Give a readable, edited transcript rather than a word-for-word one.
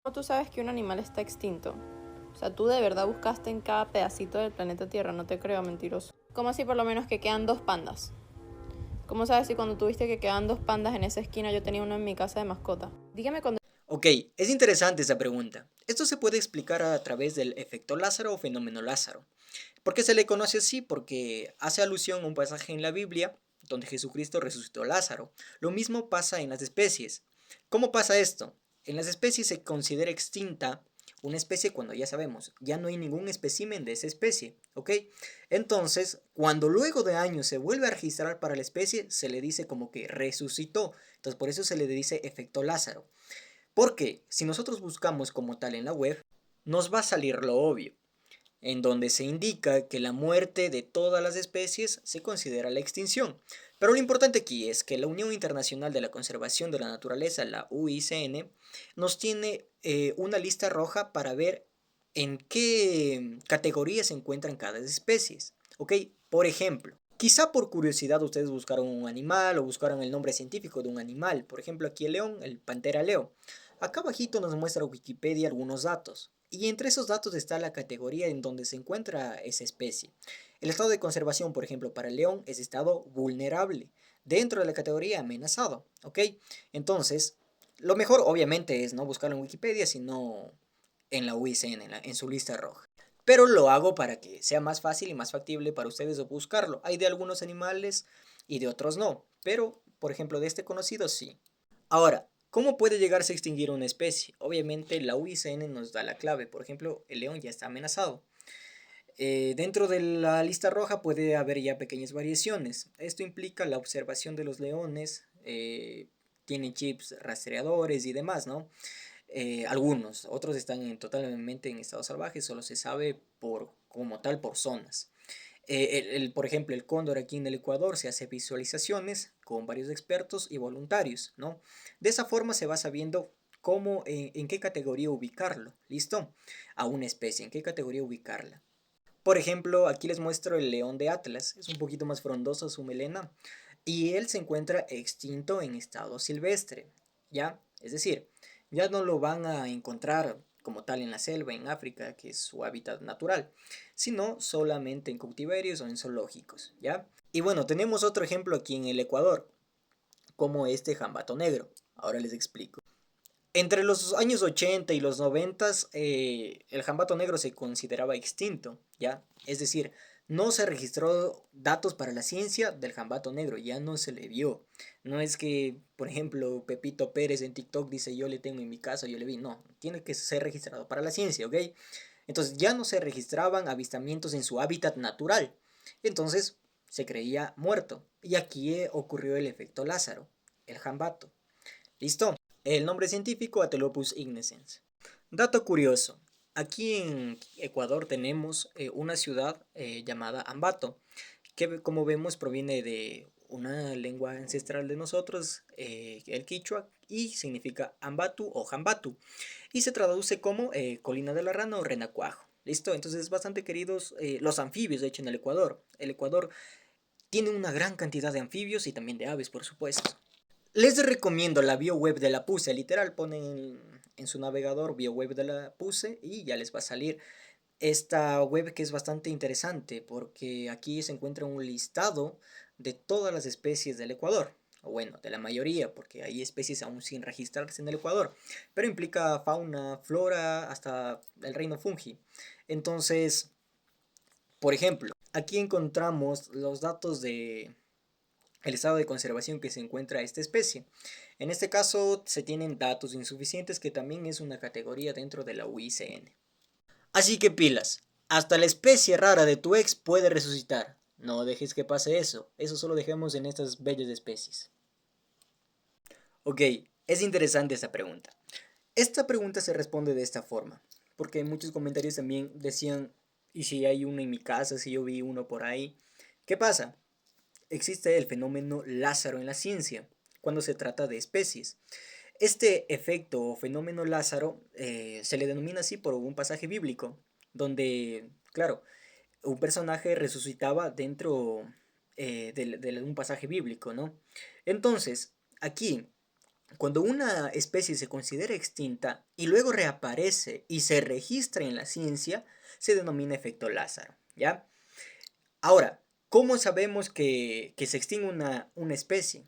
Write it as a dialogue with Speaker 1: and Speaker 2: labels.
Speaker 1: ¿Cómo tú sabes que un animal está extinto? O sea, tú de verdad buscaste en cada pedacito del planeta Tierra, no te creo, mentiroso. ¿Cómo así por lo menos que quedan dos pandas? ¿Cómo sabes si cuando tuviste que quedan dos pandas en esa esquina yo tenía uno en mi casa de mascota? Dígame cuando...
Speaker 2: Ok, es interesante esa pregunta. Esto se puede explicar a través del efecto Lázaro o fenómeno Lázaro. ¿Por qué se le conoce así? Porque hace alusión a un pasaje en la Biblia donde Jesucristo resucitó a Lázaro. Lo mismo pasa en las especies. ¿Cómo pasa esto? En las especies se considera extinta una especie cuando ya sabemos, ya no hay ningún espécimen de esa especie, ¿ok? Entonces, cuando luego de años se vuelve a registrar para la especie, se le dice como que resucitó. Entonces, por eso se le dice efecto Lázaro. Porque si nosotros buscamos como tal en la web, nos va a salir lo obvio, en donde se indica que la muerte de todas las especies se considera la extinción. Pero lo importante aquí es que la Unión Internacional de la Conservación de la Naturaleza, la UICN, nos tiene una lista roja para ver en qué categoría se encuentran cada especie. ¿Ok? Por ejemplo, quizá por curiosidad ustedes buscaron un animal o buscaron el nombre científico de un animal. Por ejemplo, aquí el león, el Pantera leo. Acá abajito nos muestra Wikipedia algunos datos. Y entre esos datos está la categoría en donde se encuentra esa especie. El estado de conservación, por ejemplo, para el león es estado vulnerable, dentro de la categoría amenazado, ¿ok? Entonces, lo mejor obviamente es no buscarlo en Wikipedia, sino en la UICN, en su lista roja. Pero lo hago para que sea más fácil y más factible para ustedes buscarlo. Hay de algunos animales y de otros no, pero por ejemplo de este conocido sí. Ahora, ¿cómo puede llegarse a extinguir una especie? Obviamente la UICN nos da la clave. Por ejemplo, el león ya está amenazado. Dentro de la lista roja puede haber ya pequeñas variaciones. Esto implica la observación de los leones, tienen chips rastreadores y demás, ¿no? Algunos, otros están totalmente en estado salvaje, solo se sabe por, como tal por zonas. Por ejemplo, el cóndor aquí en el Ecuador se hace visualizaciones con varios expertos y voluntarios, ¿no? De esa forma se va sabiendo cómo, en qué categoría ubicarlo, ¿listo? A una especie, en qué categoría ubicarla. Por ejemplo, aquí les muestro el león de Atlas, es un poquito más frondoso su melena, y él se encuentra extinto en estado silvestre, ¿ya? Es decir, ya no lo van a encontrar como tal en la selva, en África, que es su hábitat natural, sino solamente en cautiverios o en zoológicos, ¿ya? Y bueno, tenemos otro ejemplo aquí en el Ecuador, como este jambato negro. Ahora les explico. Entre los años 80 y los 90, el jambato negro se consideraba extinto, ¿ya? Es decir, no se registró datos para la ciencia del jambato negro, ya no se le vio. No es que, por ejemplo, Pepito Pérez en TikTok dice yo le tengo en mi casa, yo le vi. No, tiene que ser registrado para la ciencia, ¿ok? Entonces ya no se registraban avistamientos en su hábitat natural. Entonces se creía muerto. Y aquí ocurrió el efecto Lázaro, el jambato. ¿Listo? El nombre científico Atelopus ignescens. Dato curioso. Aquí en Ecuador tenemos una ciudad llamada Ambato, que como vemos proviene de una lengua ancestral de nosotros, el quichua, y significa Ambatu o Jambatu, y se traduce como colina de la rana o renacuajo. ¿Listo? Entonces es bastante queridos los anfibios, de hecho, en el Ecuador. El Ecuador tiene una gran cantidad de anfibios y también de aves, por supuesto. Les recomiendo la bioweb de la PUSE, literal, ponen en su navegador bioweb de la PUSE y ya les va a salir esta web que es bastante interesante porque aquí se encuentra un listado de todas las especies del Ecuador, o bueno, de la mayoría, porque hay especies aún sin registrarse en el Ecuador, pero implica fauna, flora, hasta el reino fungi. Entonces, por ejemplo, aquí encontramos los datos de el estado de conservación que se encuentra esta especie. En este caso se tienen datos insuficientes, que también es una categoría dentro de la UICN. Así que pilas, hasta la especie rara de tu ex puede resucitar. No dejes que pase eso, eso solo dejemos en estas bellas especies. Ok, es interesante esta pregunta. Esta pregunta se responde de esta forma, porque muchos comentarios también decían, ¿y si hay uno en mi casa, si yo vi uno por ahí? ¿Qué pasa? Existe el fenómeno Lázaro en la ciencia, cuando se trata de especies. Este efecto o fenómeno Lázaro se le denomina así por un pasaje bíblico, donde, claro, un personaje resucitaba dentro de un pasaje bíblico, ¿no? Entonces, aquí, Cuando una especie se considera extinta y luego reaparece y se registra en la ciencia, se denomina efecto Lázaro, ¿ya? Ahora, ¿cómo sabemos que se extingue una especie?